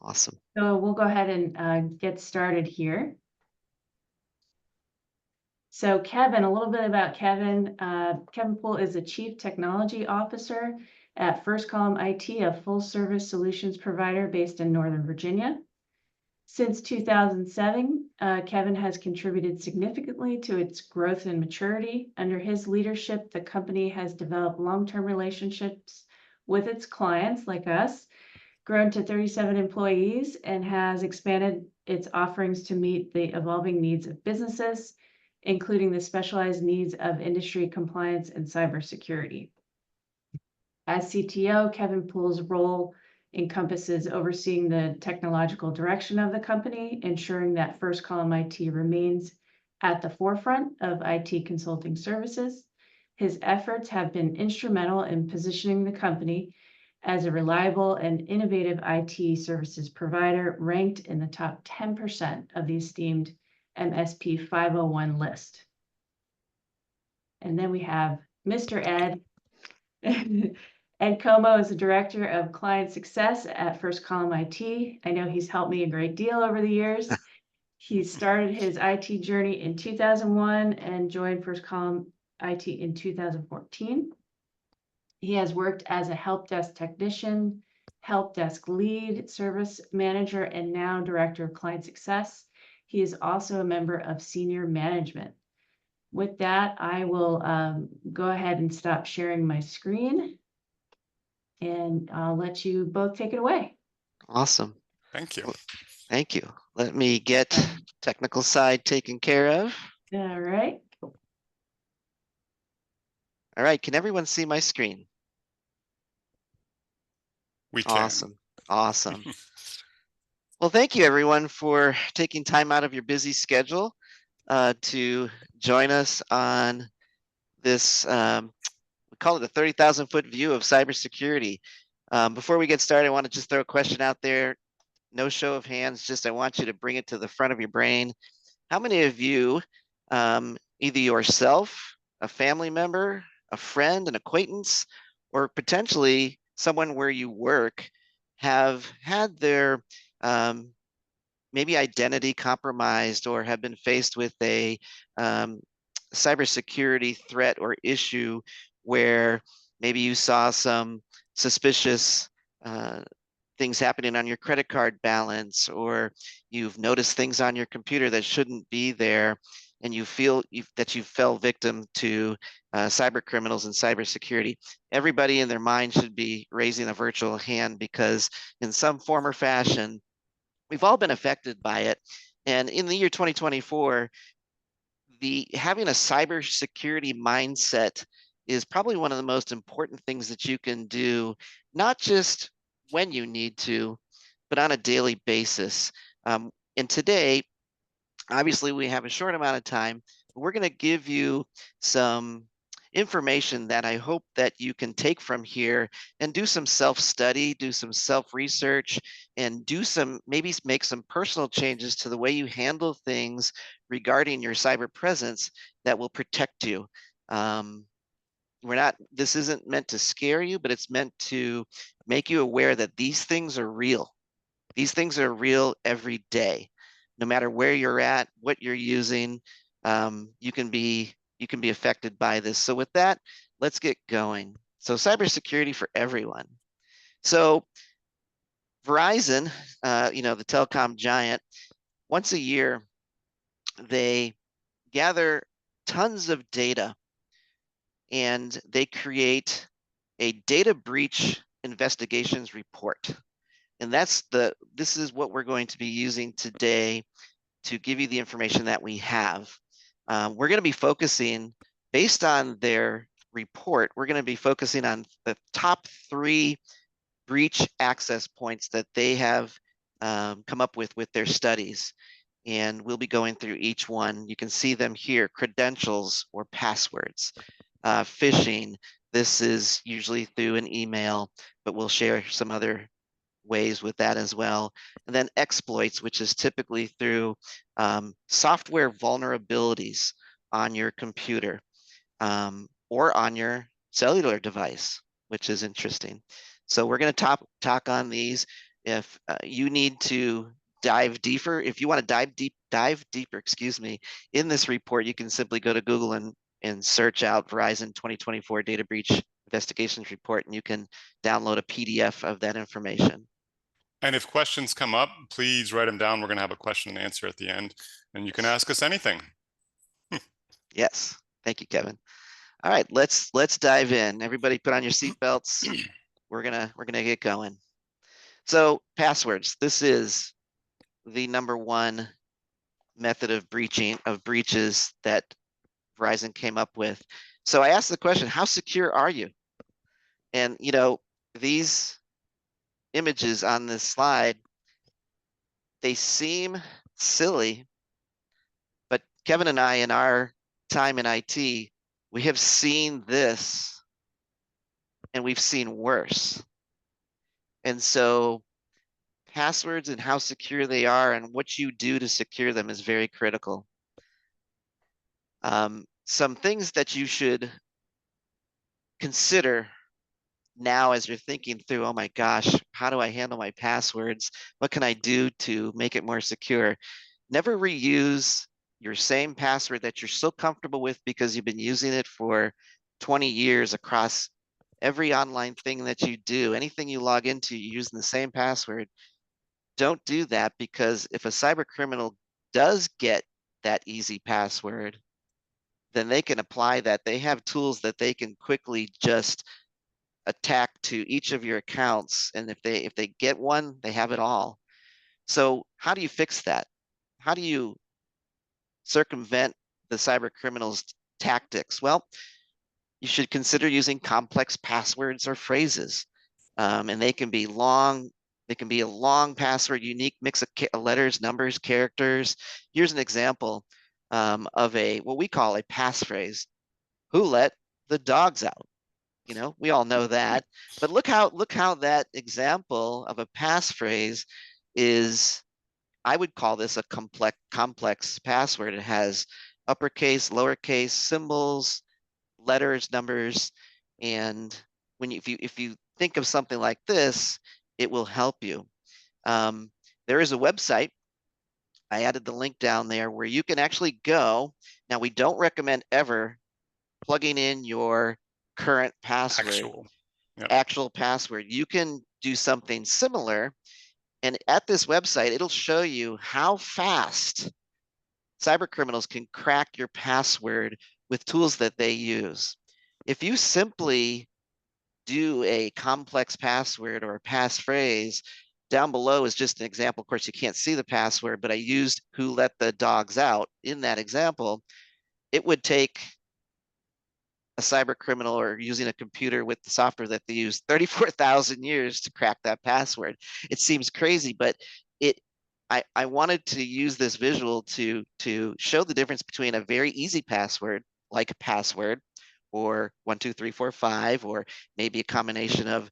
Awesome. So we'll go ahead and get started here. So Kevin, a little bit about Kevin. Kevin Poole is the Chief Technology Officer at First Column IT, a full-service solutions provider based in Northern Virginia. Since 2007, Kevin has contributed significantly to its growth and maturity. Under his leadership, the company has developed long-term relationships with its clients, like us, grown to 37 employees, and has expanded its offerings to meet the evolving needs of businesses, including the specialized needs of industry compliance and cybersecurity. As CTO, Kevin Poole's role encompasses overseeing the technological direction of the company, ensuring that First Column IT remains at the forefront of IT consulting services. His efforts have been instrumental in positioning the company as a reliable and innovative IT services provider, ranked in the top 10% of the esteemed MSP 501 list. And then we have Mr. Ed. Ed Como is the Director of Client Success at First Column IT. I know he's helped me a great deal over the years. He started his IT journey in 2001 and joined First Column IT in 2014. He has worked as a help desk technician, help desk lead, service manager, and now Director of Client Success. He is also a member of senior management. With that, I will go ahead and stop sharing my screen, and I'll let you both take it away. Awesome. Thank you. Well, thank you. Let me get technical side taken care of. All right. All right. Can everyone see my screen? We can. Awesome. Awesome. Well, thank you everyone for taking time out of your busy schedule to join us on this, we call it the 30,000-foot view of cybersecurity. Before we get started, I want to just throw a question out there. No show of hands, just I want you to bring it to the front of your brain. How many of you, either yourself, a family member, a friend, an acquaintance, or potentially someone where you work, have had their maybe identity compromised or have been faced with a cybersecurity threat or issue where maybe you saw some suspicious things happening on your credit card balance, or you've noticed things on your computer that shouldn't be there, and you feel that you fell victim to cyber criminals and cybersecurity? Everybody in their mind should be raising a virtual hand, because in some form or fashion, we've all been affected by it. And in the year 2024, having a cybersecurity mindset is probably one of the most important things that you can do, not just when you need to, but on a daily basis. And today, obviously, we have a short amount of time, but we're going to give you some information that I hope that you can take from here and do some self-study, do some self-research, and maybe make some personal changes to the way you handle things regarding your cyber presence that will protect you. This isn't meant to scare you, but it's meant to make you aware that these things are real. These things are real every day. No matter where you're at, what you're using, you can be affected by this. So with that, let's get going. So cybersecurity for everyone. So Verizon, the telecom giant, once a year, they gather tons of data and they create a data breach investigations report. And this is what we're going to be using today to give you the information that we have. We're going to be focusing, based on their report, we're going to be focusing on the top 3 breach access points that they have come up with their studies. And we'll be going through each one. You can see them here: credentials or passwords, phishing. This is usually through an email, but we'll share some other ways with that as well. And then exploits, which is typically through software vulnerabilities on your computer or on your cellular device, which is interesting. So we're going to talk on these. If you need to dive deeper, if you want to dive deeper, excuse me, in this report, you can simply go to Google and search out Verizon 2024 Data Breach Investigations Report, and you can download a PDF of that information. And if questions come up, please write them down. We're going to have a question and answer at the end, and you can ask us anything. Yes. Thank you, Kevin. All right, let's dive in. Everybody put on your seatbelts. We're gonna get going. So passwords. This is the number one method of breaches that Verizon came up with. So I asked the question, how secure are you? And these images on this slide, they seem silly, but Kevin and I, in our time in IT, we have seen this and we've seen worse. And so passwords and how secure they are and what you do to secure them is very critical. Some things that you should consider now as you're thinking through, oh my gosh, how do I handle my passwords? What can I do to make it more secure? Never reuse your same password that you're so comfortable with because you've been using it for 20 years across every online thing that you do. Anything you log into, you're using the same password. Don't do that, because if a cyber criminal does get that easy password, then they can apply that. They have tools that they can quickly just attack to each of your accounts. And if they get one, they have it all. So how do you fix that? How do you circumvent the cyber criminals' tactics? Well, you should consider using complex passwords or phrases. And they can be long. They can be a long password, unique mix of letters, numbers, characters. Here's an example of what we call a passphrase. Who let the dogs out? We all know that. But look how that example of a passphrase is. I would call this a complex password. It has uppercase, lowercase, symbols, letters, numbers, and if you think of something like this, it will help you. There is a website. I added the link down there where you can actually go. Now, we don't recommend ever plugging in your current password, actual password. You can do something similar. And at this website, it'll show you how fast cyber criminals can crack your password with tools that they use. If you simply do a complex password or a passphrase, down below is just an example. Of course, you can't see the password, but I used who let the dogs out in that example. It would take a cyber criminal, or using a computer with the software that they use, 34,000 years to crack that password. It seems crazy, but I wanted to use this visual to show the difference between a very easy password, like a password, or 12345, or maybe a combination of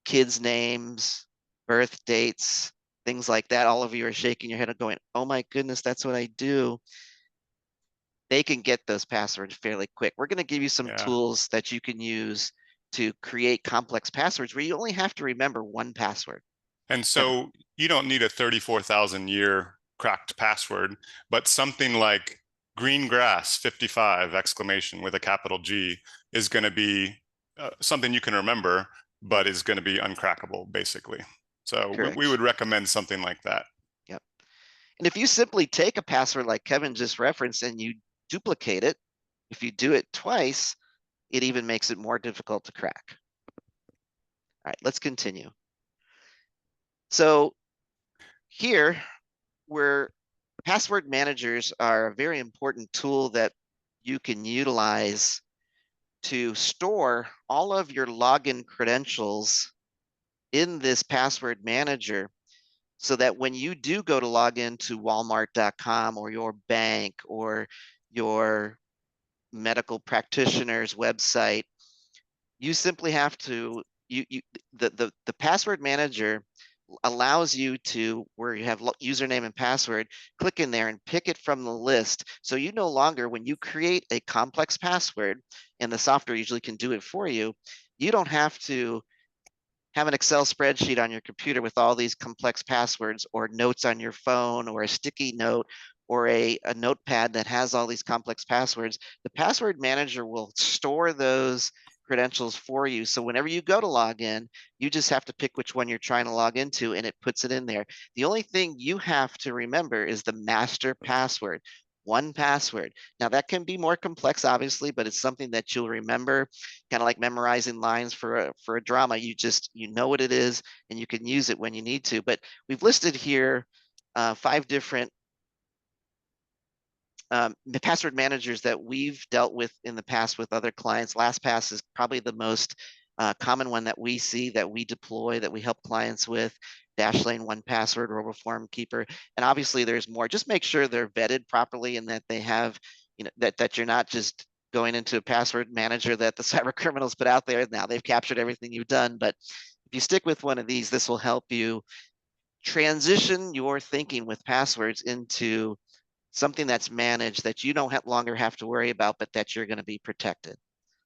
kids' names, birth dates, things like that. All of you are shaking your head and going, oh my goodness, that's what I do. They can get those passwords fairly quick. We're going to give you some tools that you can use to create complex passwords where you only have to remember one password. And so you don't need a 34,000 year cracked password, but something like green grass 55 exclamation with a capital G is going to be something you can remember, but is going to be uncrackable, basically. So we would recommend something like that. Yep. And if you simply take a password like Kevin just referenced and you duplicate it, if you do it twice, it even makes it more difficult to crack. All right, let's continue. So here, password managers are a very important tool that you can utilize to store all of your login credentials in this password manager, so that when you do go to log into walmart.com or your bank or your medical practitioner's website, you simply have to, the password manager allows you to, where you have username and password, click in there and pick it from the list. So you no longer, when you create a complex password, and the software usually can do it for you, you don't have to have an Excel spreadsheet on your computer with all these complex passwords, or notes on your phone, or a sticky note, or a notepad that has all these complex passwords, the password manager will store those credentials for you. So whenever you go to log in, you just have to pick which one you're trying to log into, and it puts it in there. The only thing you have to remember is the master password. One password. Now that can be more complex, obviously, but it's something that you'll remember, kind of like memorizing lines for a drama. You know what it is, and you can use it when you need to. But we've listed here 5 different the password managers that we've dealt with in the past with other clients. LastPass is probably the most common one that we see, that we deploy, that we help clients with. Dashlane, 1Password, RoboForm Keeper, and obviously there's more. Just make sure they're vetted properly, and that they have, that you're not just going into a password manager that the cyber criminals put out there. Now they've captured everything you've done, but if you stick with one of these, this will help you transition your thinking with passwords into something that's managed, that you don't longer have to worry about, but that you're going to be protected.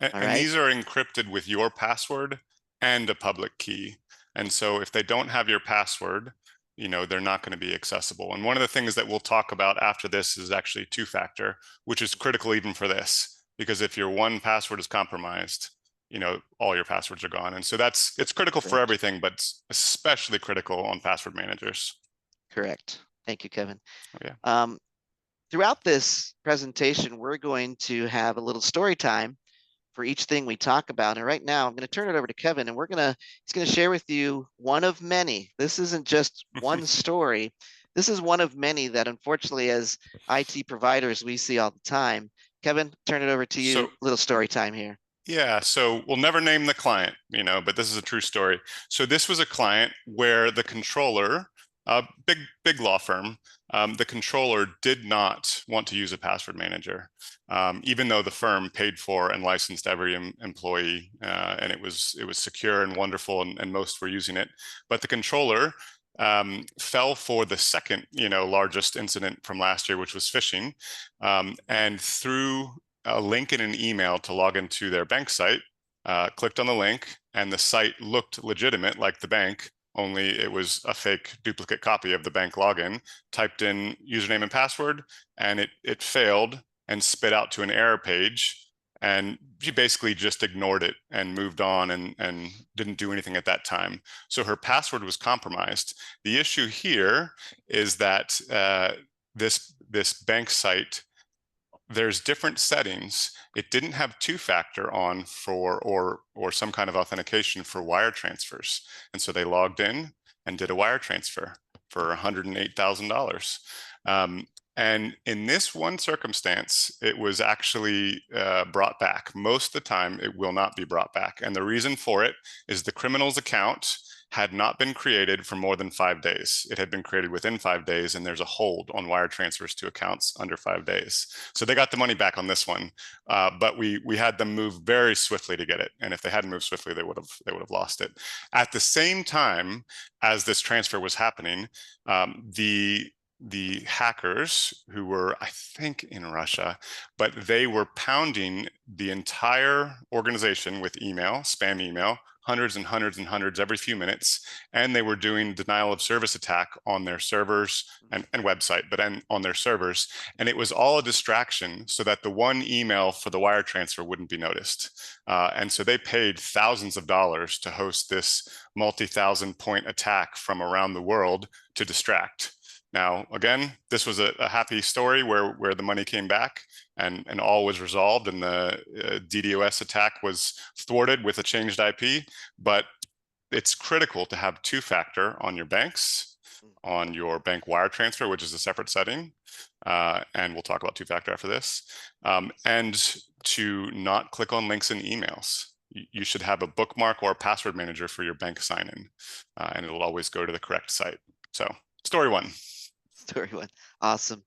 All And right. these are encrypted with your password and a public key. And so if they don't have your password, they're not going to be accessible. And one of the things that we'll talk about after this is actually two-factor, which is critical even for this, because if your one password is compromised, all your passwords are gone. And so it's critical for everything, but especially critical on password managers. Correct. Thank you, Kevin. Okay. Throughout this presentation, we're going to have a little story time for each thing we talk about. And right now, I'm going to turn it over to Kevin, and he's going to share with you one of many. This isn't just one story. This is one of many that, unfortunately, as IT providers, we see all the time. Kevin, turn it over to you. So, little story time here. Yeah, so we'll never name the client, but this is a true story. So this was a client where the controller, a big law firm, the controller did not want to use a password manager, even though the firm paid for and licensed every employee, and it was secure and wonderful, and most were using it. But the controller fell for the second, largest incident from last year, which was phishing, and through a link in an email to log into their bank site, clicked on the link, and the site looked legitimate like the bank, only it was a fake duplicate copy of the bank login. Typed in username and password, and it failed and spit out to an error page. And she basically just ignored it and moved on and didn't do anything at that time. So her password was compromised. The issue here is that this bank site, there's different settings. It didn't have two-factor on for or some kind of authentication for wire transfers. And so they logged in and did a wire transfer for $108,000. And in this one circumstance, it was actually brought back. Most of the time, it will not be brought back. And the reason for it is the criminal's account had not been created for more than 5 days. It had been created within 5 days, and there's a hold on wire transfers to accounts under 5 days. So they got the money back on this one, but we had them move very swiftly to get it. And if they hadn't moved swiftly, they would have lost it. At the same time as this transfer was happening, the hackers, who were, I think, in Russia, but they were pounding the entire organization with email, spam email, hundreds and hundreds and hundreds every few minutes. And they were doing denial of service attack on their servers and website, but on their servers. And it was all a distraction so that the one email for the wire transfer wouldn't be noticed. And so they paid thousands of dollars to host this multi-thousand point attack from around the world to distract. Now, again, this was a happy story where the money came back and all was resolved, and the DDoS attack was thwarted with a changed IP. But it's critical to have two-factor on your banks, on your bank wire transfer, which is a separate setting. And we'll talk about two-factor after this. And to not click on links in emails. You should have a bookmark or a password manager for your bank sign-in, and it'll always go to the correct site. So, story one. Story one. Awesome.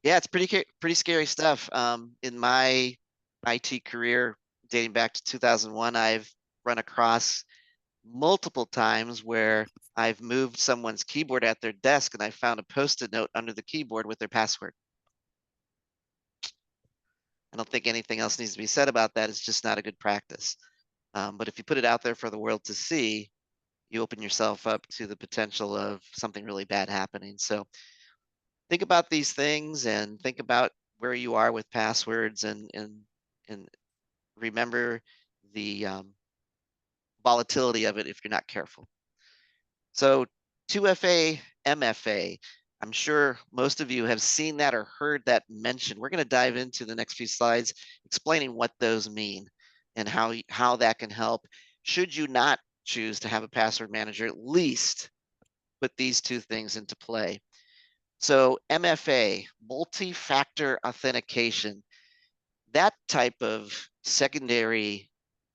Yeah, it's pretty scary stuff. In my IT career, dating back to 2001, I've run across multiple times where I've moved someone's keyboard at their desk, and I found a Post-it note under the keyboard with their password. I don't think anything else needs to be said about that. It's just not a good practice. But if you put it out there for the world to see, you open yourself up to the potential of something really bad happening. So think about these things and think about where you are with passwords and remember the volatility of it if you're not careful. So 2FA, MFA. I'm sure most of you have seen that or heard that mentioned. We're going to dive into the next few slides explaining what those mean and how that can help. Should you not choose to have a password manager, at least put these two things into play. So MFA, multi-factor authentication, that type of secondary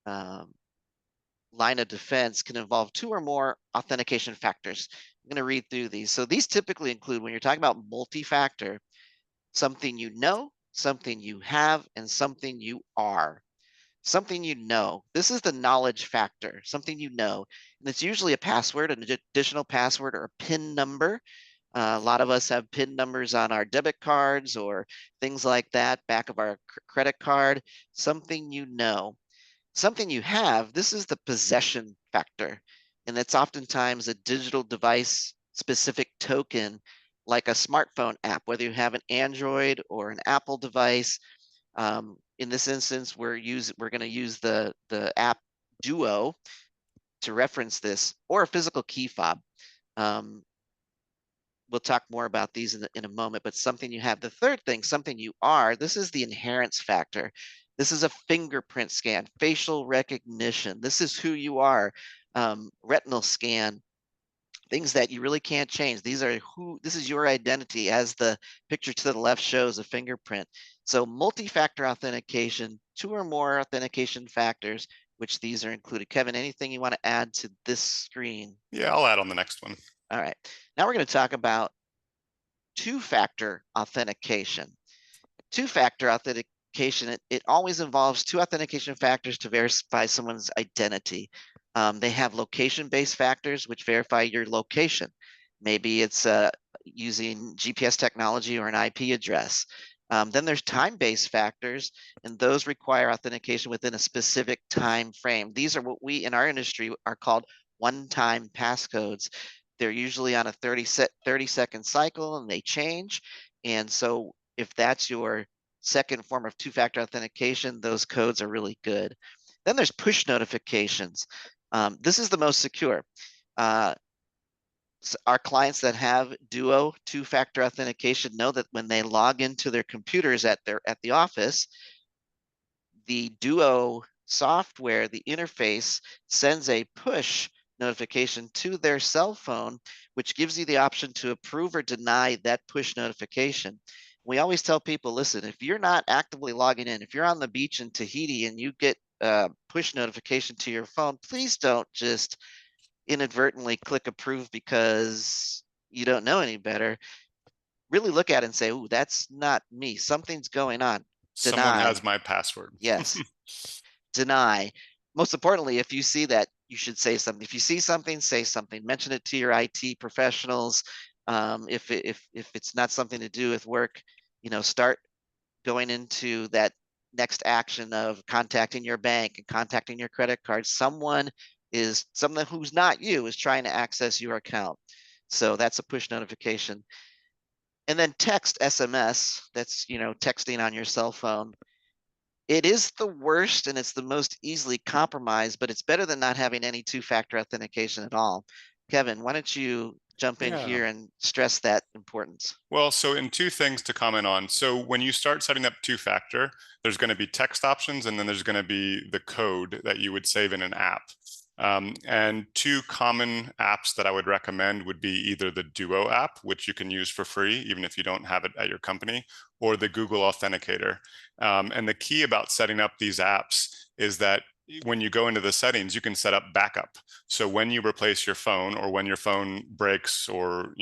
line of defense can involve two or more authentication factors. I'm going to read through these. So these typically include, when you're talking about multi-factor, something you know, something you have, and something you are. Something you know. This is the knowledge factor, something you know. And it's usually a password, an additional password, or a PIN number. A lot of us have PIN numbers on our debit cards or things like that, back of our credit card. Something you know. Something you have, this is the possession factor. And it's oftentimes a digital device specific token, like a smartphone app, whether you have an Android or an Apple device. In this instance, we're going to use the app Duo to reference this, or a physical key fob. We'll talk more about these in a moment, but something you have. The third thing, something you are, this is the inherence factor. This is a fingerprint scan, facial recognition. This is who you are. Retinal scan, things that you really can't change. This is your identity, as the picture to the left shows, a fingerprint. So multi-factor authentication, two or more authentication factors, which these are included. Kevin, anything you want to add to this screen? Yeah, I'll add on the next one. All right. Now we're going to talk about two-factor authentication. Two-factor authentication, it always involves two authentication factors to verify someone's identity. They have location-based factors, which verify your location. Maybe it's using GPS technology or an IP address. Then there's time-based factors, and those require authentication within a specific time frame. These are what we in our industry are called one-time passcodes. They're usually on a 30-second cycle, and they change. And so if that's your second form of two-factor authentication, those codes are really good. Then there's push notifications. This is the most secure. Our clients that have Duo two-factor authentication know that when they log into their computers at the office, the Duo software, the interface, sends a push notification to their cell phone, which gives you the option to approve or deny that push notification. We always tell people, listen, if you're not actively logging in, if you're on the beach in Tahiti and you get a push notification to your phone, please don't just inadvertently click approve because you don't know any better. Really look at it and say, ooh, that's not me. Something's going on. Someone Deny. has my password. Yes. Deny. Most importantly, if you see that, you should say something. If you see something, say something. Mention it to your IT professionals. If it's not something to do with work, start going into that next action of contacting your bank and contacting your credit card. Someone who's not you is trying to access your account. So that's a push notification. And then text, SMS, that's texting on your cell phone. It is the worst and it's the most easily compromised, but it's better than not having any two-factor authentication at all. Kevin, why don't you jump in here and stress that importance? Well, so in two things to comment on. So when you start setting up two-factor, there's going to be text options, and then there's going to be the code that you would save in an app. And two common apps that I would recommend would be either the Duo app, which you can use for free, even if you don't have it at your company, or the Google Authenticator. And the key about setting up these apps is that when you go into the settings, you can set up backup. So when you replace your phone, or when your phone breaks, or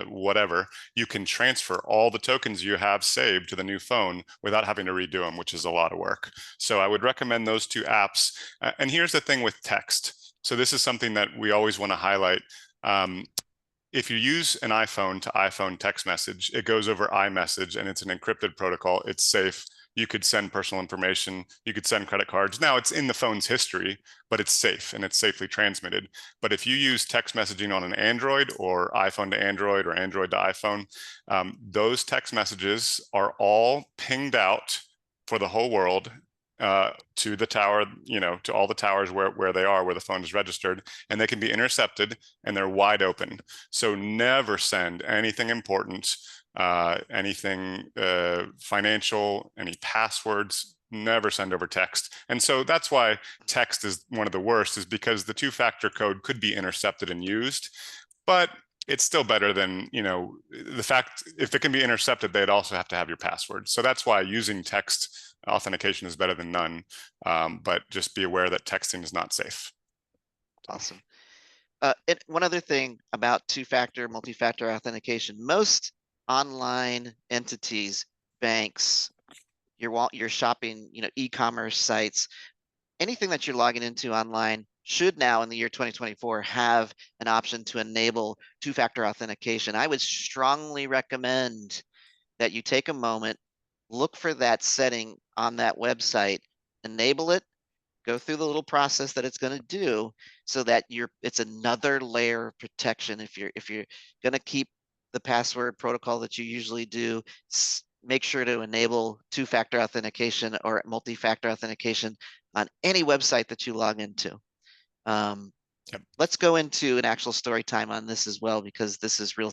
whatever, you can transfer all the tokens you have saved to the new phone without having to redo them, which is a lot of work. So I would recommend those two apps. And here's the thing with text. So this is something that we always want to highlight. If you use an iPhone to iPhone text message, it goes over iMessage and it's an encrypted protocol. It's safe. you could send personal information, you could send credit cards. Now it's in the phone's history, but it's safe and it's safely transmitted. But if you use text messaging on an Android or iPhone to Android or Android to iPhone, those text messages are all pinged out for the whole world to the tower, to all the towers where they are, where the phone is registered, and they can be intercepted and they're wide open. So never send anything important, anything financial, any passwords, never send over text. And so that's why text is one of the worst, is because the two-factor code could be intercepted and used, but it's still better than, the fact if it can be intercepted, they'd also have to have your password. So that's why using text authentication is better than none. But just be aware that texting is not safe. Awesome. One other thing about two-factor, multi-factor authentication, most online entities, banks, your shopping, e-commerce sites, anything that you're logging into online should now in the year 2024 have an option to enable two-factor authentication. I would strongly recommend that you take a moment, look for that setting on that website, enable it, go through the little process that it's going to do so that it's another layer of protection. If you're going to keep the password protocol that you usually do, make sure to enable two-factor authentication or multi-factor authentication on any website that you log into. Yep. Let's go into an actual story time on this as well, because this is real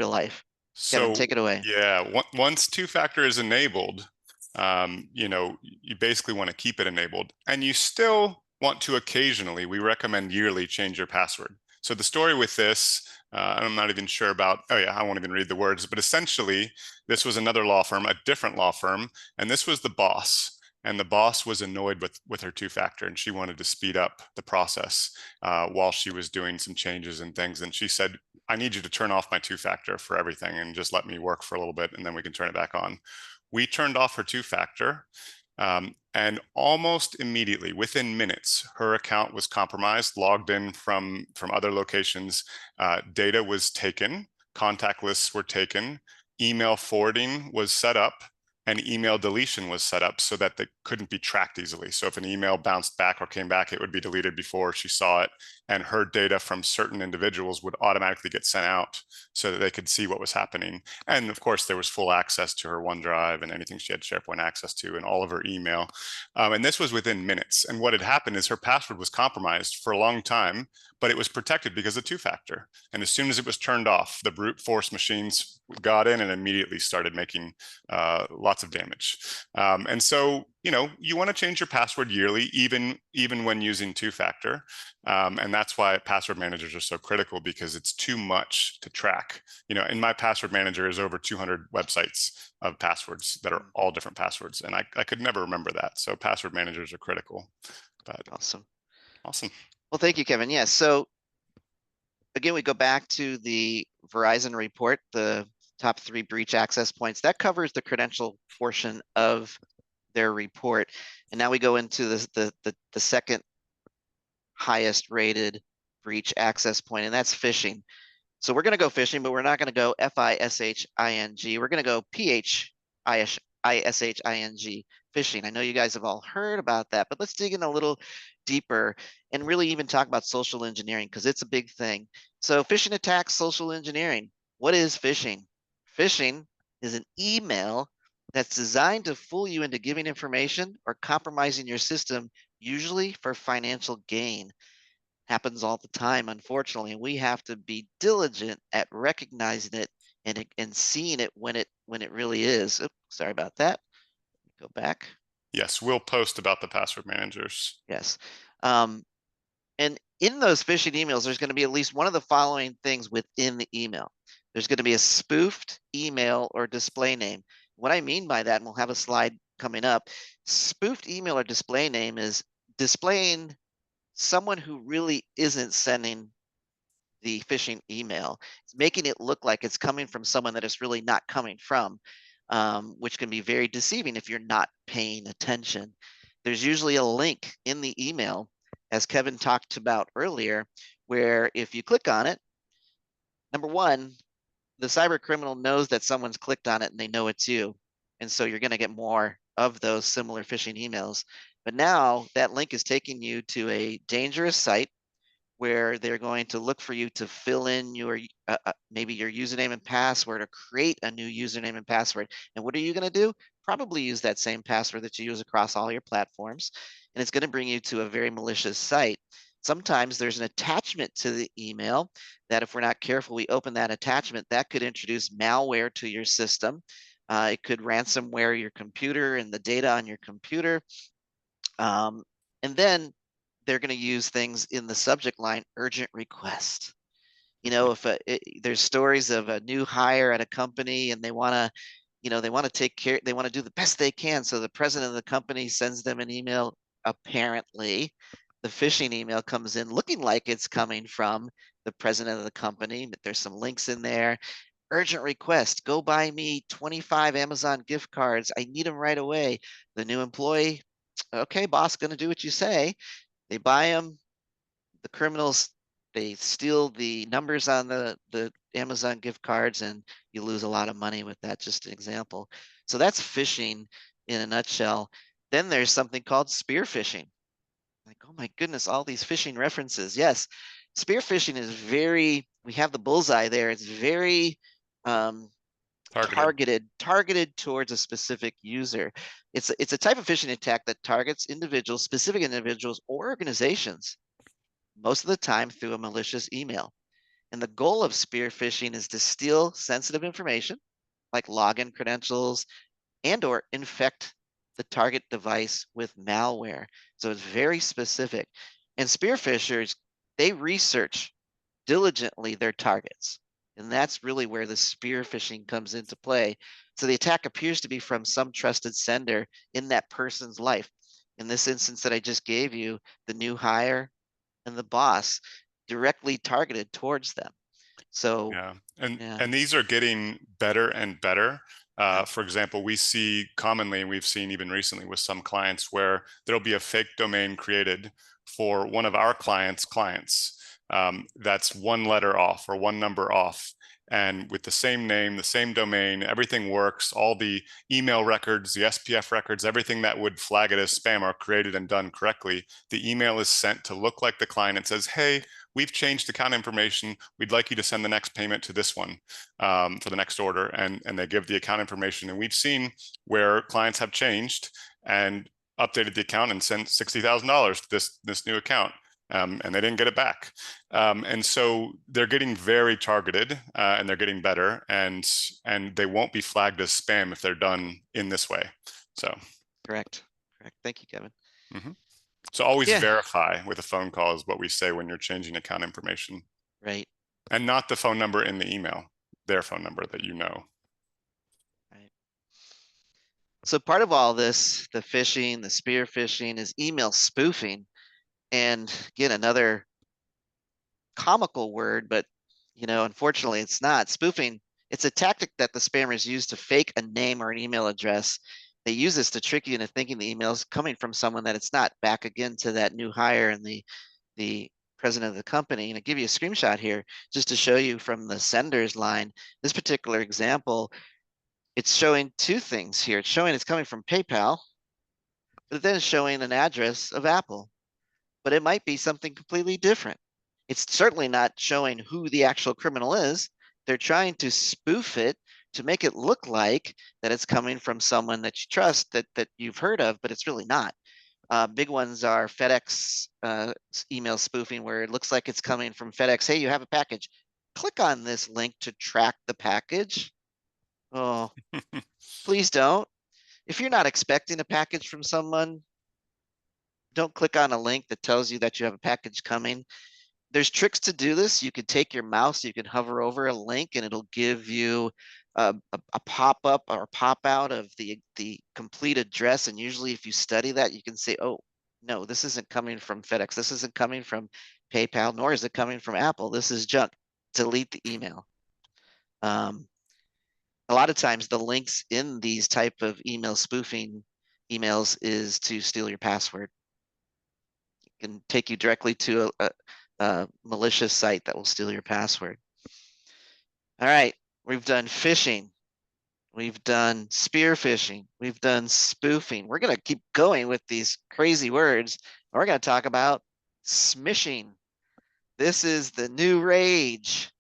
life. Kevin, take it away. Yeah, once two-factor is enabled, you basically want to keep it enabled, and you still want to occasionally, we recommend yearly, change your password. So the story with this, I'm not even sure about, I won't even read the words, but essentially this was another law firm, a different law firm, and this was the boss. And the boss was annoyed with her two-factor, and she wanted to speed up the process while she was doing some changes and things. And she said, I need you to turn off my two-factor for everything and just let me work for a little bit, and then we can turn it back on. We turned off her two-factor, and almost immediately, within minutes, her account was compromised, logged in from other locations. Data was taken, contact lists were taken, email forwarding was set up, and email deletion was set up so that they couldn't be tracked easily. So if an email bounced back or came back, it would be deleted before she saw it. And her data from certain individuals would automatically get sent out so that they could see what was happening. And of course, there was full access to her OneDrive and anything she had SharePoint access to and all of her email. And this was within minutes. And what had happened is her password was compromised for a long time, but it was protected because of two-factor. And as soon as it was turned off, the brute force machines got in and immediately started making lots of damage. And so, you want to change your password yearly, even when using two-factor. And that's why password managers are so critical, because it's too much to track. In my password manager is over 200 websites of passwords that are all different passwords. And I could never remember that. So password managers are critical. But Awesome. Well, thank you, Kevin. Yeah. So again, we go back to the Verizon report, the top 3 breach access points. That covers the credential portion of their report. And now we go into the second highest rated breach access point, and that's phishing. So we're going to go phishing, but we're not going to go F-I-S-H-I-N-G. We're going to go P-H-I-S-H-I-N-G, phishing. I know you guys have all heard about that, but let's dig in a little deeper and really even talk about social engineering, because it's a big thing. So phishing attacks, social engineering. What is phishing? Phishing is an email that's designed to fool you into giving information or compromising your system, usually for financial gain. Happens all the time, unfortunately, and we have to be diligent at recognizing it and seeing it when it really is. Oops, sorry about that. Go back. Yes, we'll post about the password managers. Yes. And in those phishing emails, there's going to be at least one of the following things within the email. There's going to be a spoofed email or display name. What I mean by that, and we'll have a slide coming up, spoofed email or display name is displaying someone who really isn't sending the phishing email. It's making it look like it's coming from someone that it's really not coming from, which can be very deceiving if you're not paying attention. There's usually a link in the email, as Kevin talked about earlier, where if you click on it, number one, the cyber criminal knows that someone's clicked on it and they know it's you. And so you're going to get more of those similar phishing emails. But now that link is taking you to a dangerous site where they're going to look for you to fill in your maybe your username and password, or create a new username and password. And what are you going to do? Probably use that same password that you use across all your platforms. And it's going to bring you to a very malicious site. Sometimes there's an attachment to the email that, if we're not careful, we open that attachment, that could introduce malware to your system. It could ransomware your computer and the data on your computer. And then they're going to use things in the subject line, urgent request. You know, if there's stories of a new hire at a company and they want to, they want to take care, they want to do the best they can. So the president of the company sends them an email. Apparently, the phishing email comes in looking like it's coming from the president of the company, but there's some links in there. Urgent request, go buy me 25 Amazon gift cards. I need them right away. The new employee, okay, boss, going to do what you say. They buy them. The criminals, they steal the numbers on the Amazon gift cards, and you lose a lot of money with that. Just an example. So that's phishing in a nutshell. Then there's something called spear phishing. Like, oh my goodness, all these phishing references. Yes, spear phishing is we have the bullseye there. It's very targeted towards a specific user. It's a type of phishing attack that targets individuals, specific individuals or organizations, most of the time through a malicious email. And the goal of spear phishing is to steal sensitive information like login credentials and or infect the target device with malware. So it's very specific. And spear phishers, they research diligently their targets. And that's really where the spear phishing comes into play. So the attack appears to be from some trusted sender in that person's life. In this instance that I just gave you, the new hire and the boss, directly targeted towards them. So Yeah, yeah, and these are getting better and better. yeah, For example, we see commonly, and we've seen even recently with some clients, where there'll be a fake domain created for one of our clients' clients. That's one letter off or one number off. And with the same name, the same domain, everything works. All the email records, the SPF records, everything that would flag it as spam are created and done correctly. The email is sent to look like the client and says, hey, we've changed account information. We'd like you to send the next payment to this one for the next order. And they give the account information. And we've seen where clients have changed and updated the account and sent $60,000 to this new account. And they didn't get it back. And so they're getting very targeted and they're getting better, and they won't be flagged as spam if they're done in this way. So correct. Thank you, Kevin. mm-hmm. So always verify with a phone call is what we say when you're changing account information. Right. And not the phone number in the email, their phone number that you know. Right. So part of all this, the phishing, the spear phishing, is email spoofing. And again, another comical word, but unfortunately it's not. Spoofing, it's a tactic that the spammers use to fake a name or an email address. They use this to trick you into thinking the email is coming from someone that it's not. Back again to that new hire and the president of the company. And I give you a screenshot here just to show you from the sender's line. This particular example, it's showing two things here. It's showing it's coming from PayPal, but then it's showing an address of Apple. But it might be something completely different. It's certainly not showing who the actual criminal is. They're trying to spoof it to make it look like that it's coming from someone that you trust, that you've heard of, but it's really not. Big ones are FedEx email spoofing, where it looks like it's coming from FedEx. Hey, you have a package. Click on this link to track the package. Oh, please don't. If you're not expecting a package from someone, don't click on a link that tells you that you have a package coming. There's tricks to do this. You could take your mouse, you can hover over a link, and it'll give you a pop-up or pop-out of the complete address. And usually if you study that, you can say, oh, no, this isn't coming from FedEx. This isn't coming from PayPal, nor is it coming from Apple. This is junk. Delete the email. A lot of times the links in these type of email spoofing emails is to steal your password. It can take you directly to a malicious site that will steal your password. All right, we've done phishing. We've done spear phishing. We've done spoofing. We're going to keep going with these crazy words. We're going to talk about smishing. This is the new rage.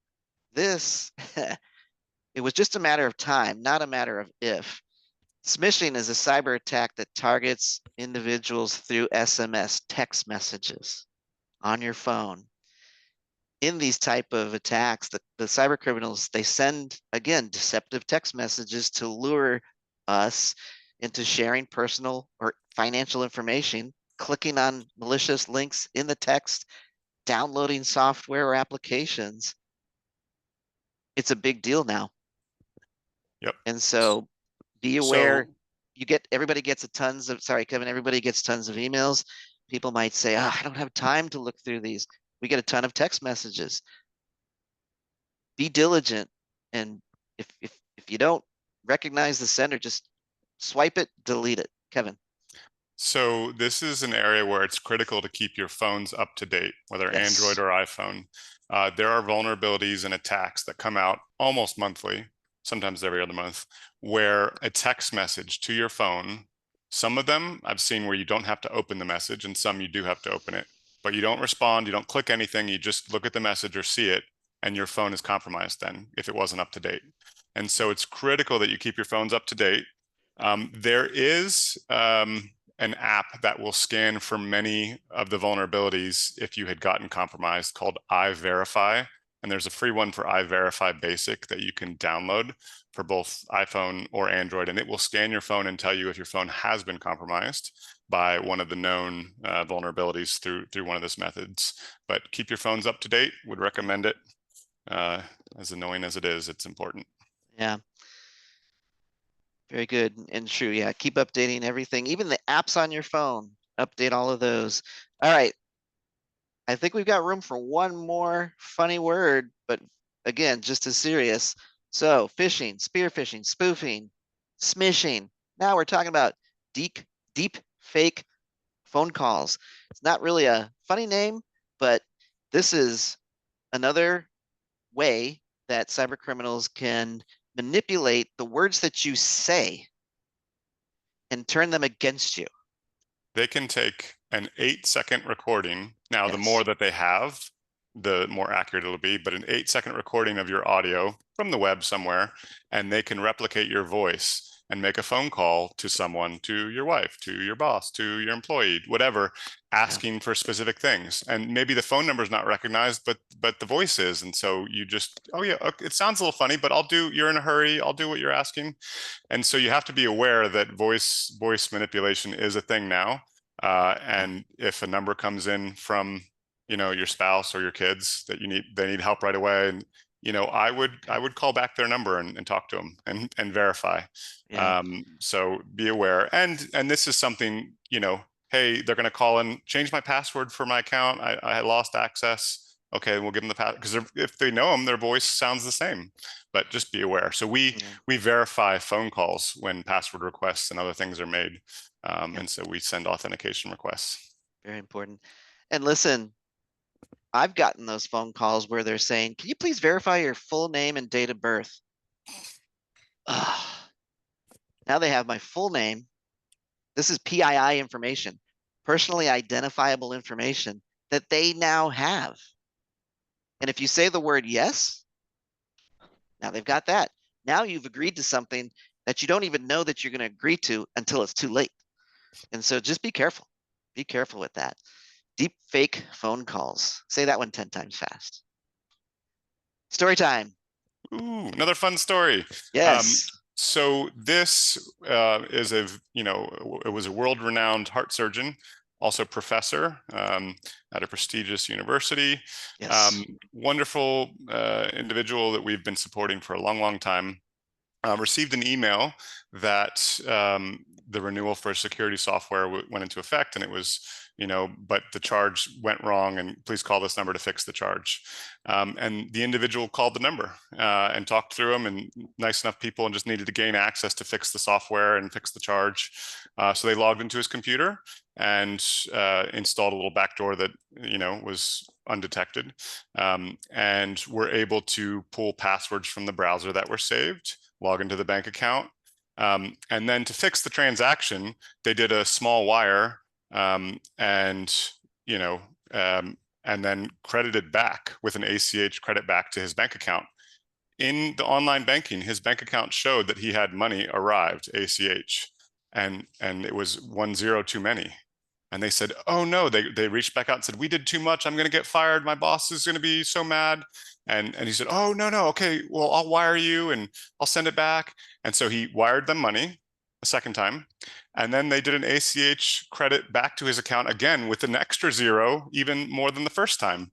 This, it was just a matter of time, not a matter of if. Smishing is a cyber attack that targets individuals through SMS text messages on your phone. In these type of attacks, the cyber criminals, they send, again, deceptive text messages to lure us into sharing personal or financial information, clicking on malicious links in the text, downloading software or applications. It's a big deal now. Yep. And so be aware. Everybody gets sorry, Kevin, everybody gets tons of emails. People might say, oh, I don't have time to look through these. We get a ton of text messages. Be diligent. And if you don't recognize the sender, just swipe it, delete it. Kevin. So this is an area where it's critical to keep your phones up to date, whether Yes. Android or iPhone. There are vulnerabilities and attacks that come out almost monthly, sometimes every other month, where a text message to your phone, some of them I've seen where you don't have to open the message, and some you do have to open it, but you don't respond, you don't click anything, you just look at the message or see it, and your phone is compromised then if it wasn't up to date. And so it's critical that you keep your phones up to date. There is an app that will scan for many of the vulnerabilities if you had gotten compromised, called iVerify. And there's a free one for iVerify Basic that you can download for both iPhone or Android, and it will scan your phone and tell you if your phone has been compromised by one of the known vulnerabilities through one of those methods. But keep your phones up to date. Would recommend it. As annoying as it is, it's important. Yeah. Very good and true. Yeah, keep updating everything, even the apps on your phone. Update all of those. All right. I think we've got room for one more funny word, but again, just as serious. So phishing, spear phishing, spoofing, smishing. Now we're talking about deep fake phone calls. It's not really a funny name, but this is another way that cyber criminals can manipulate the words that you say and turn them against you. They can take an 8-second recording. Now, Yes. the more that they have, the more accurate it'll be, but an 8-second recording of your audio from the web somewhere, and they can replicate your voice and make a phone call to someone, to your wife, to your boss, to your employee, whatever, asking for specific things. And maybe the phone number is not recognized, but the voice is. And so you just, oh yeah, it sounds a little funny, but you're in a hurry, I'll do what you're asking. And so you have to be aware that voice manipulation is a thing now. And if a number comes in from, your spouse or your kids that they need help right away, and I would call back their number and talk to them and verify. Yeah. So be aware. And this is something, hey, they're going to call and change my password for my account. I lost access. Okay, we'll give them the password, because if they know them, their voice sounds the same. But just be aware. So we verify phone calls when password requests and other things are made. And so we send authentication requests. Very important. And listen, I've gotten those phone calls where they're saying, can you please verify your full name and date of birth? Now they have my full name. This is PII information, personally identifiable information that they now have. And if you say the word yes, now they've got that. Now you've agreed to something that you don't even know that you're going to agree to until it's too late. And so just be careful. Be careful with that. Deep fake phone calls. Say that one 10 times fast. Story time. Ooh, another fun story. Yes. So this is it was a world-renowned heart surgeon, also professor at a prestigious university. Yes. Wonderful individual that we've been supporting for a long, long time. Received an email that the renewal for security software went into effect, and it was, but the charge went wrong, and please call this number to fix the charge. And the individual called the number and talked through them, and nice enough people, and just needed to gain access to fix the software and fix the charge. So they logged into his computer and installed a little backdoor that, was undetected, and were able to pull passwords from the browser that were saved. log into the bank account. And then to fix the transaction, they did a small wire and then credited back with an ACH credit back to his bank account. In the online banking, his bank account showed that he had money arrived, ACH, and it was 10 too many. And they said, oh no, they reached back out and said, we did too much. I'm going to get fired. My boss is going to be so mad. And he said, oh, no, okay, well, I'll wire you and I'll send it back. And so he wired them money a second time. And then they did an ACH credit back to his account again with an extra 0, even more than the first time.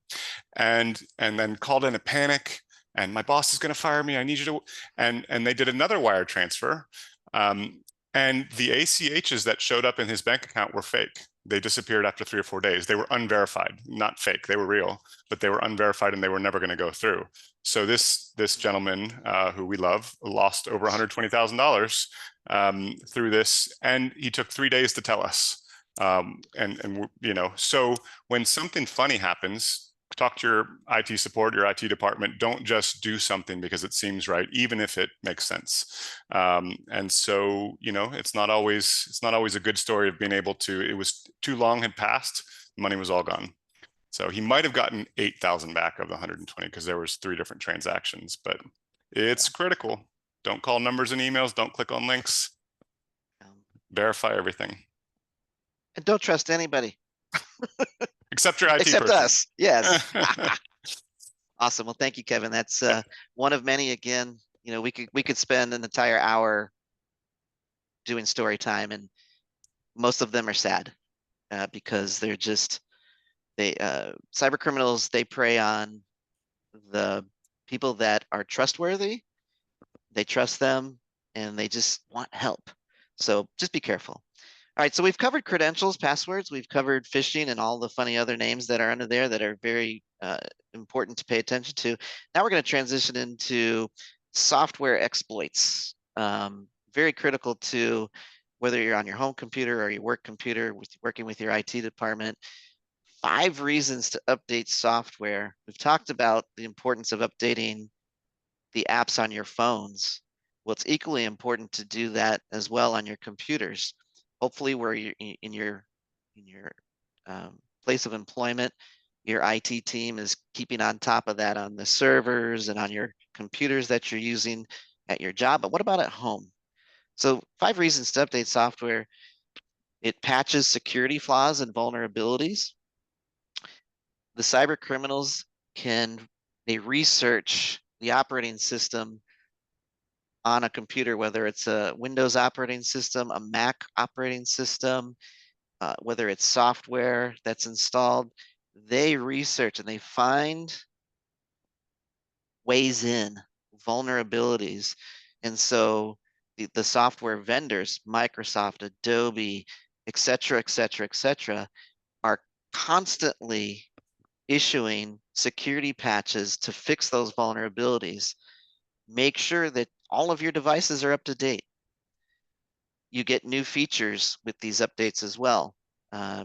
And then called in a panic. And my boss is going to fire me. I need you to. And they did another wire transfer. And the ACHs that showed up in his bank account were fake. They disappeared after 3 or 4 days. They were unverified, not fake. They were real, but they were unverified and they were never going to go through. So this gentleman who we love lost over $120,000 through this, and he took 3 days to tell us. So when something funny happens, talk to your IT support, your IT department. Don't just do something because it seems right, even if it makes sense. And so, it's not always a good story of being able to. It was too long had passed, money was all gone. So he might have gotten 8,000 back of the 120 because there was 3 different transactions. But it's critical. Don't call numbers and emails. Don't click on links. Verify everything. And don't trust anybody. Except your IT Except person. us. Yes. Awesome. Well, thank you, Kevin. That's one of many. Again, we could spend an entire hour doing story time, and most of them are sad because they're just cyber criminals. They prey on the people that are trustworthy. They trust them, and they just want help. So just be careful. All right, so we've covered credentials, passwords, we've covered phishing and all the funny other names that are under there that are very important to pay attention to. Now we're going to transition into software exploits. Very critical to whether you're on your home computer or your work computer, working with your IT department. 5 reasons to update software. We've talked about the importance of updating the apps on your phones. Well, it's equally important to do that as well on your computers. Hopefully, where you're in your place of employment, your IT team is keeping on top of that on the servers and on your computers that you're using at your job. But what about at home? So 5 reasons to update software. It patches security flaws and vulnerabilities. The cyber criminals they research the operating system on a computer, whether it's a Windows operating system, a Mac operating system, whether it's software that's installed. They research and they find ways in, vulnerabilities. And so the software vendors, Microsoft, Adobe, et cetera, are constantly issuing security patches to fix those vulnerabilities. Make sure that all of your devices are up to date. You get new features with these updates as well.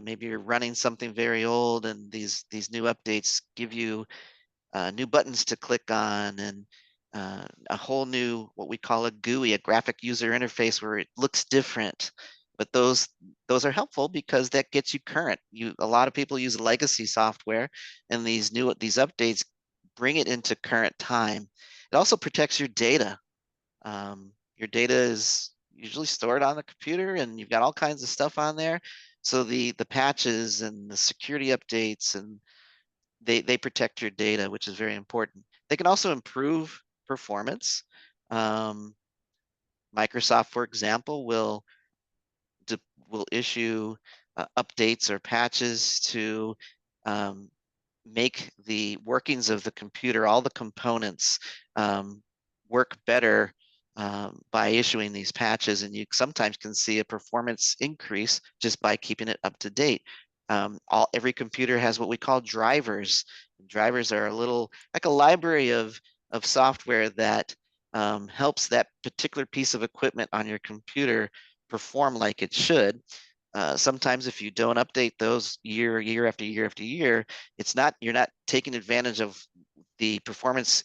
Maybe you're running something very old and these new updates give you new buttons to click on and a whole new, what we call a GUI, a graphic user interface, where it looks different. But those are helpful because that gets you current. A lot of people use legacy software, and these updates bring it into current time. It also protects your data. Your data is usually stored on the computer, and you've got all kinds of stuff on there. So the patches and the security updates, and they protect your data, which is very important. They can also improve performance. Microsoft, for example, will issue updates or patches to make the workings of the computer, all the components, work better by issuing these patches. And you sometimes can see a performance increase just by keeping it up to date. Every computer has what we call drivers. Drivers are a little like a library of software that helps that particular piece of equipment on your computer perform like it should. Sometimes if you don't update those year after year, you're not taking advantage of the performance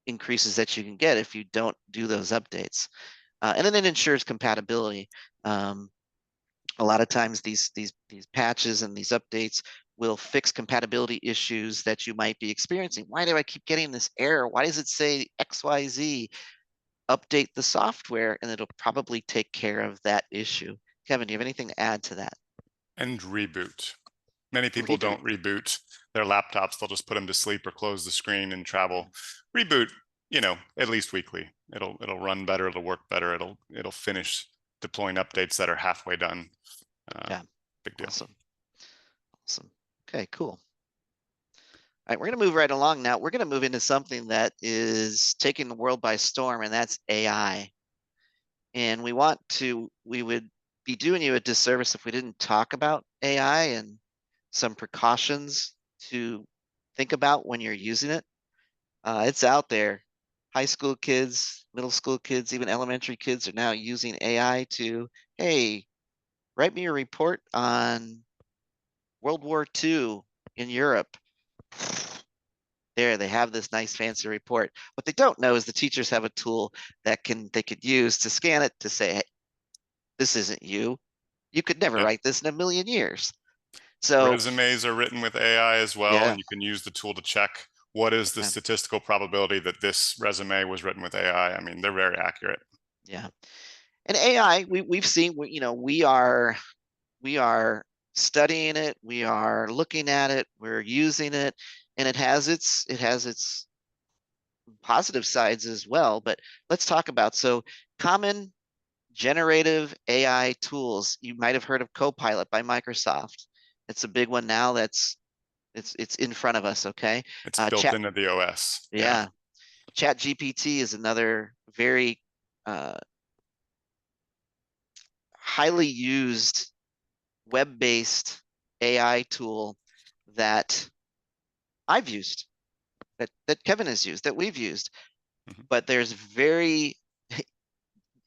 increases that you can get if you don't do those updates. And then it ensures compatibility. A lot of times these patches and these updates will fix compatibility issues that you might be experiencing. Why do I keep getting this error? Why does it say XYZ? Update the software and it'll probably take care of that issue. Kevin, do you have anything to add to that? And reboot. Many people don't reboot their laptops. They'll just put them to sleep or close the screen and travel. Reboot, you know, at least weekly. It'll run better. It'll work better. It'll finish deploying updates that are halfway done. Yeah, big deal. Awesome. Okay, cool. All right, we're going to move right along now. We're going to move into something that is taking the world by storm, and that's AI. And we would be doing you a disservice if we didn't talk about AI and some precautions to think about when you're using it. It's out there. High school kids, middle school kids, even elementary kids are now using AI to, hey, write me a report on World War II in Europe. There, they have this nice fancy report. What they don't know is the teachers have a tool that they could use to scan it to say, hey, this isn't you. You could never write this in a million years. So resumes are written with AI as well, yeah. and you can use the tool to check what is the statistical probability that this resume was written with AI. I mean, they're very accurate. Yeah. And AI, we've seen, you know, we are studying it, we are looking at it, we're using it, and it has its positive sides as well. But let's talk about common generative AI tools. You might have heard of Copilot by Microsoft. It's a big one now. It's in front of us. Okay, it's built into the OS. Yeah, ChatGPT is another very highly used web-based AI tool that I've used, that Kevin has used, that we've used. But there's very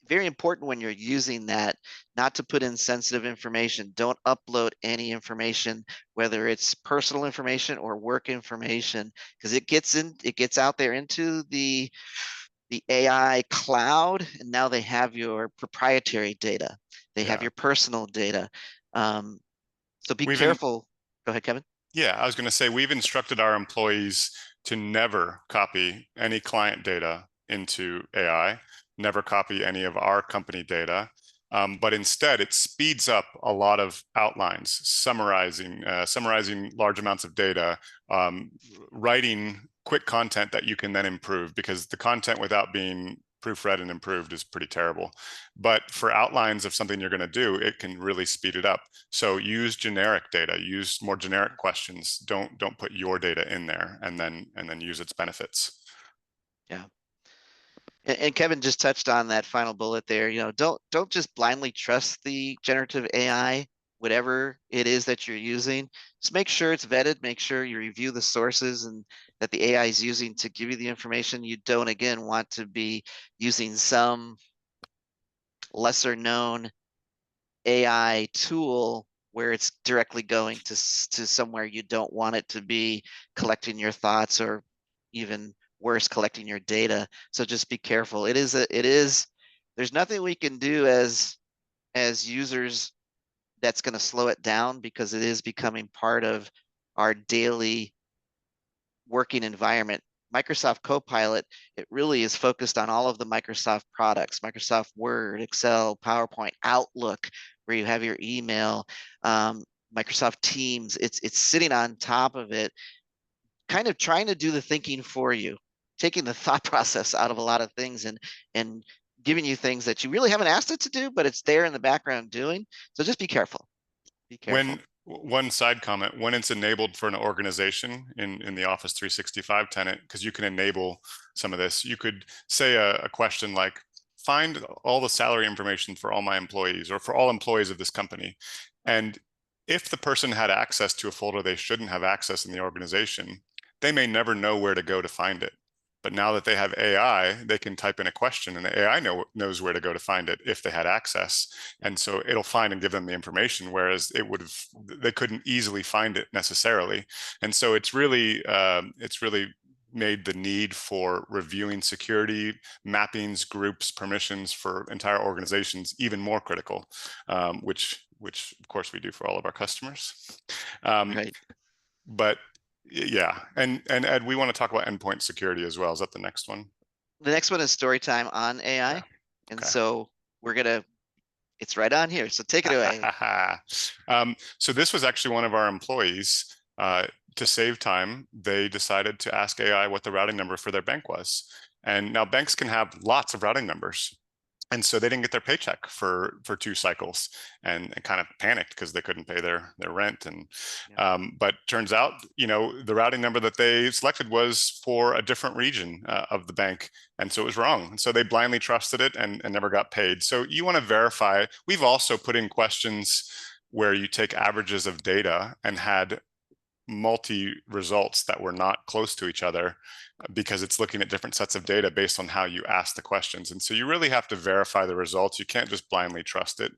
important when you're using that not to put in sensitive information. Don't upload any information, whether it's personal information or work information, because it gets out there into the AI cloud, and now they have your proprietary data. They have your personal data. So be careful. Go ahead, Kevin. Yeah, I was going to say, we've instructed our employees to never copy any client data into AI, never copy any of our company data, but instead it speeds up a lot of outlines, summarizing large amounts of data, writing quick content that you can then improve, because the content without being proofread and improved is pretty terrible. But for outlines of something you're going to do, it can really speed it up. So use generic data, use more generic questions. Don't put your data in there, and then use its benefits. Yeah. And Kevin just touched on that final bullet there. You know, don't just blindly trust the generative AI, whatever it is that you're using. Just make sure it's vetted, make sure you review the sources and that the AI is using to give you the information. You don't, again, want to be using some lesser known AI tool where it's directly going to somewhere you don't want it to be, collecting your thoughts, or even worse, collecting your data. So just be careful. There's nothing we can do as users that's going to slow it down, because it is becoming part of our daily working environment. Microsoft Copilot, it really is focused on all of the Microsoft products, Microsoft Word, Excel, PowerPoint, Outlook, where you have your email, Microsoft Teams. It's sitting on top of it, kind of trying to do the thinking for you, taking the thought process out of a lot of things, and giving you things that you really haven't asked it to do, but it's there in the background doing. So just be careful. Be careful. One side comment, when it's enabled for an organization in the Office 365 tenant, because you can enable some of this, you could say a question like, find all the salary information for all my employees, or for all employees of this company. And if the person had access to a folder they shouldn't have access in the organization, they may never know where to go to find it. But now that they have AI, they can type in a question, and the AI knows where to go to find it if they had access. And so it'll find and give them the information, whereas they couldn't easily find it necessarily. And so it's really made the need for reviewing security mappings, groups, permissions for entire organizations even more critical, which of course we do for all of our customers. Right. But yeah, and Ed, we want to talk about endpoint security as well. Is that the next one? The next one is story time on AI. Yeah. And Okay. so it's right on here. So take it away. So this was actually one of our employees. To save time, they decided to ask AI what the routing number for their bank was. And now banks can have lots of routing numbers. And so they didn't get their paycheck for 2 cycles, and kind of panicked because they couldn't pay their rent. And but turns out, the routing number that they selected was for a different region of the bank, and so it was wrong. And so they blindly trusted it and never got paid. So you want to verify. We've also put in questions where you take averages of data and had multi results that were not close to each other, because it's looking at different sets of data based on how you ask the questions. And so you really have to verify the results. You can't just blindly trust it,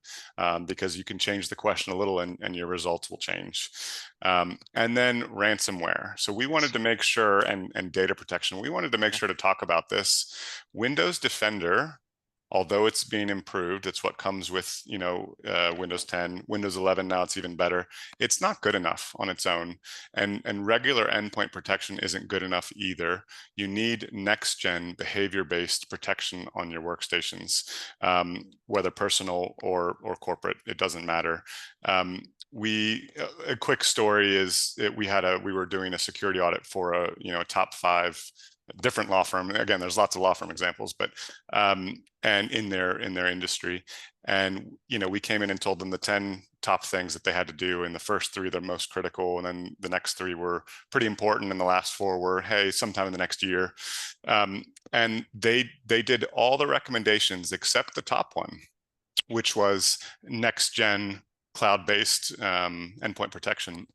because you can change the question a little and your results will change. And then ransomware. So we wanted to make sure, and data protection, we wanted to make sure to talk about this. Windows Defender, although it's being improved, it's what comes with Windows 10, Windows 11. Now it's even better. It's not good enough on its own, and regular endpoint protection isn't good enough either. You need next gen behavior-based protection on your workstations, whether personal or corporate. It doesn't matter. A quick story is we were doing a security audit for a top 5 different law firm. Again, there's lots of law firm examples, but and in their industry. And we came in and told them the 10 top things that they had to do, and the first 3 the most critical, and then the next 3 were pretty important, and the last 4 were, hey, sometime in the next year. And they did all the recommendations except the top one, which was next gen cloud-based endpoint protection.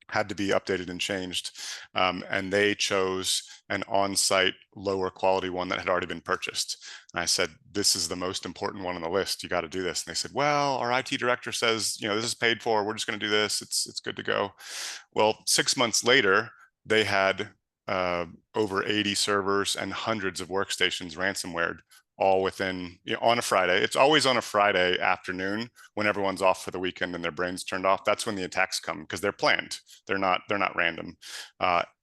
Had to be updated and changed, and they chose an on-site lower quality one that had already been purchased. And I said, this is the most important one on the list, you got to do this. And they said, well, our IT director says this is paid for, we're just going to do this, it's good to go. Well, 6 months later, they had over 80 servers and hundreds of workstations ransomwared, all within on a Friday. It's always on a Friday afternoon when everyone's off for the weekend and their brains turned off. That's when the attacks come, because they're planned. They're not random.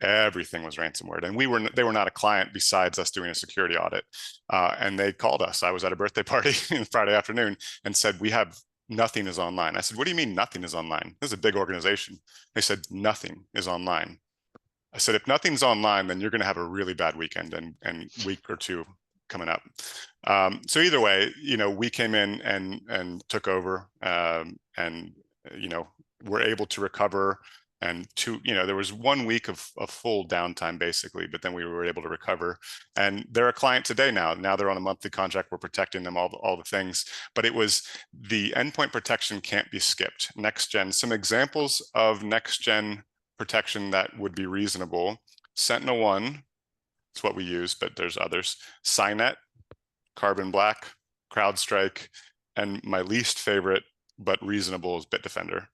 Everything was ransomware, and they were not a client besides us doing a security audit. And they called us. I was at a birthday party Friday afternoon and said, we have nothing is online. I said, what do you mean nothing is online? This is a big organization. They said, nothing is online. I said, if nothing's online, then you're going to have a really bad weekend and week or 2 coming up. So either way, we came in and took over, and we're able to recover. And there was 1 week of full downtime basically, but then we were able to recover. And they're a client today now. Now they're on a monthly contract. We're protecting them, all the things. But it was the endpoint protection can't be skipped. Next gen, some examples of next gen protection that would be reasonable. Sentinel-1. It's what we use, but there's others. Cynet, Carbon Black, CrowdStrike, and my least favorite but reasonable is Bitdefender.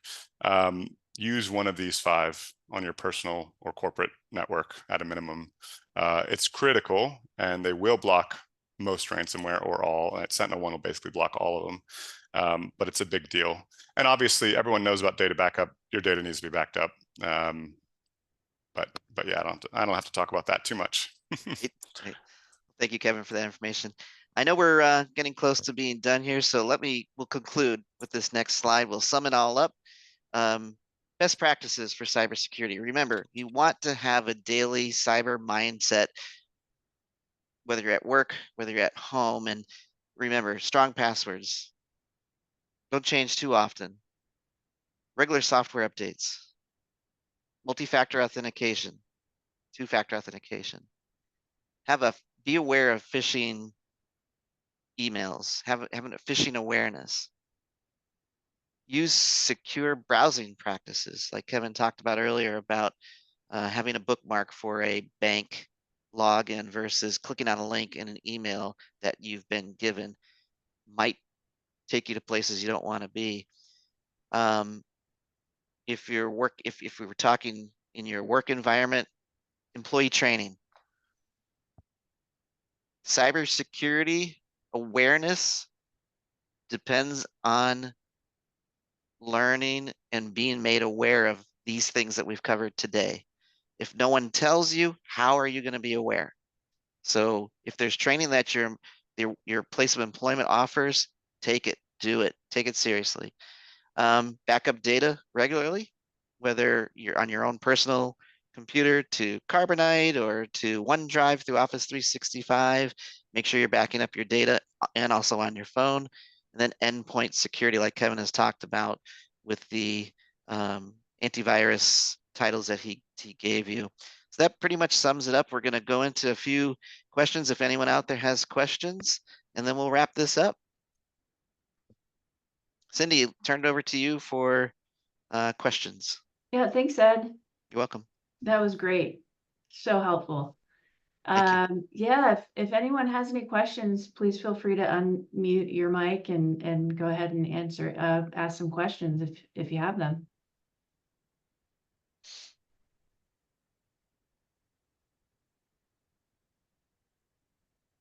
Use one of these 5 on your personal or corporate network at a minimum. It's critical, and they will block most ransomware or all. And Sentinel-1 will basically block all of them, but it's a big deal. And obviously, everyone knows about data backup. Your data needs to be backed up. But yeah, I don't have to talk about that too much. Thank you, Kevin, for that information. I know we're getting close to being done here, so we'll conclude with this next slide. We'll sum it all up. Best practices for cybersecurity. Remember, you want to have a daily cyber mindset, whether you're at work, whether you're at home, and remember, strong passwords. Don't change too often. Regular software updates. Multi-factor authentication. 2-factor authentication. Be aware of phishing emails. Having a phishing awareness. Use secure browsing practices, like Kevin talked about earlier, about having a bookmark for a bank login versus clicking on a link in an email that you've been given. Might take you to places you don't want to be. If we were talking in your work environment, employee training. Cybersecurity awareness depends on learning and being made aware of these things that we've covered today. If no one tells you, how are you going to be aware? So if there's training that your place of employment offers, take it, do it, take it seriously. Backup data regularly, whether you're on your own personal computer to Carbonite or to OneDrive through Office 365. Make sure you're backing up your data and also on your phone. And then endpoint security, like Kevin has talked about with the antivirus titles that he gave you. So that pretty much sums it up. We're going to go into a few questions if anyone out there has questions, and then we'll wrap this up. Cindy, turn it over to you for questions. Yeah, thanks, Ed. You're welcome. That was great. So helpful. Thank you. Yeah, if anyone has any questions, please feel free to unmute your mic and go ahead and ask some questions if you have them.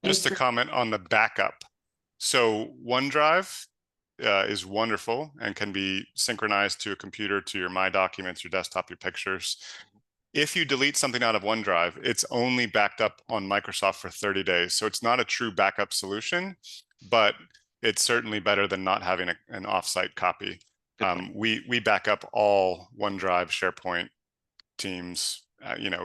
Just to comment on the backup. So OneDrive is wonderful and can be synchronized to a computer, to your My Documents, your desktop, your pictures. If you delete something out of OneDrive, it's only backed up on Microsoft for 30 days. So it's not a true backup solution, but it's certainly better than not having an offsite copy. We back up all OneDrive, SharePoint, Teams,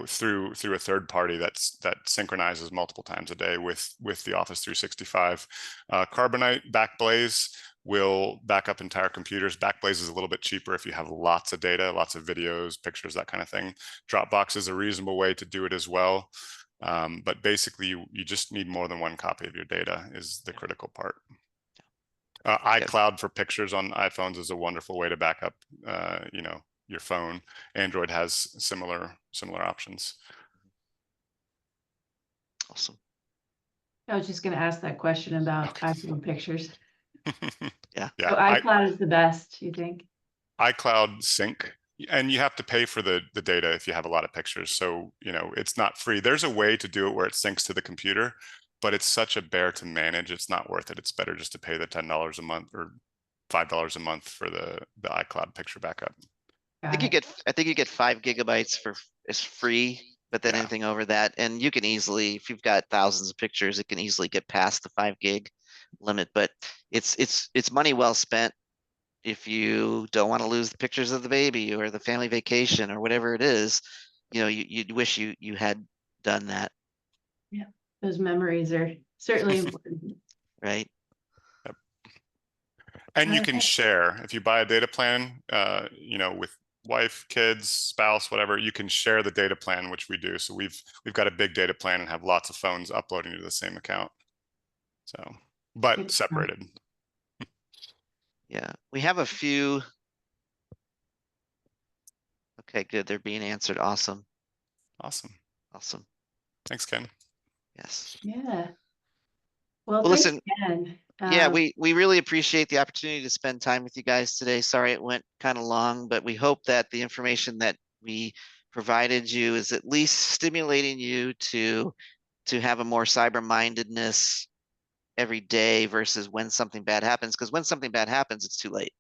through a third party that synchronizes multiple times a day with the Office 365. Carbonite Backblaze will back up entire computers. Backblaze is a little bit cheaper if you have lots of data, lots of videos, pictures, that kind of thing. Dropbox is a reasonable way to do it as well. But basically, you just need more than one copy of your data is the critical part. iCloud for pictures on iPhones is a wonderful way to back up, your phone. Android has similar options. Awesome. I was just going to ask that question about iPhone pictures. Yeah. So iCloud is the best, you think? iCloud sync, and you have to pay for the data if you have a lot of pictures. So, it's not free. There's a way to do it where it syncs to the computer, but it's such a bear to manage. It's not worth it. It's better just to pay the $10 a month or $5 a month for the iCloud picture backup. I think you get 5 gigabytes is free, but then anything over that, and you can easily, if you've got thousands of pictures, it can easily get past the 5 gig limit. But it's money well spent if you don't want to lose the pictures of the baby or the family vacation or whatever it is. You'd wish you had done that. Yeah, those memories are certainly important. Right. Yep. And you can share if you buy a data plan, with wife, kids, spouse, whatever, you can share the data plan, which we do. So we've got a big data plan and have lots of phones uploading to the same account. So, but separated. Yeah, we have a few. Okay, good. They're being answered. Awesome. Awesome. Thanks, Ken. Yes. Yeah. Well, listen, Ken. Yeah, we really appreciate the opportunity to spend time with you guys today. Sorry it went kind of long, but we hope that the information that we provided you is at least stimulating you to have a more cyber-mindedness every day versus when something bad happens. Because when something bad happens, it's too late.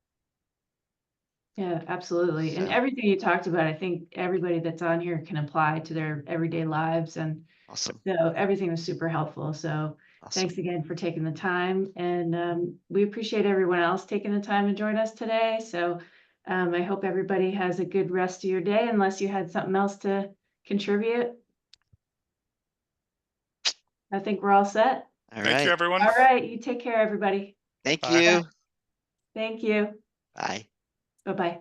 Yeah, absolutely. And everything you talked about, I think everybody that's on here can apply to their everyday lives. And awesome. So everything was super helpful. So thanks again for taking the time. And we appreciate everyone else taking the time to join us today. So I hope everybody has a good rest of your day, unless you had something else to contribute. I think we're all set. All right. Thank you, everyone. All right. You take care, everybody. Thank you. Thank you. Bye. Bye-bye.